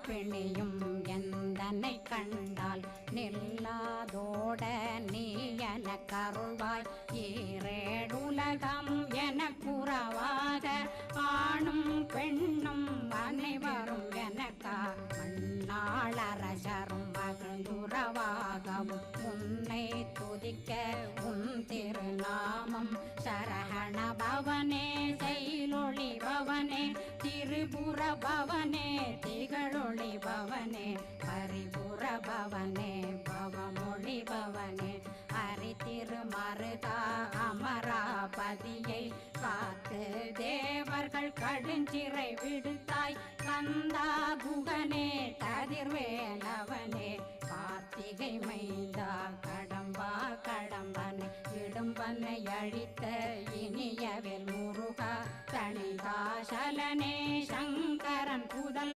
பிணியும் எந்தனை கண்டால் நில்லாதோட நீ என கருள்வாய் ஈரேடுலகம் என குறவாக ஆணும் பெண்ணும் அனைவரும் எனக்கா மண்ணாளரசரும் மகிழ்ந்துறவாகவும் உன்னை துதிக்க உன் திருநாமம் சரஹண பவனே செயலொளி பவனே திரிபுர பவனே திகழொளி பவனே பரிபுர பவனே பவமொழி பவனே ஹரி திருமருகா அமராபதியை காத்து தேவர்கள் கடுஞ்சிறை விடுத்தாய் கந்தா குகனே கதிர்வேலவனே கார்த்திகை மைந்தா கடம்பா கடம்பனை இடும்பனை அழித்த இனியவேல் முருகா தணிகாசலனே சங்கரன் புதல்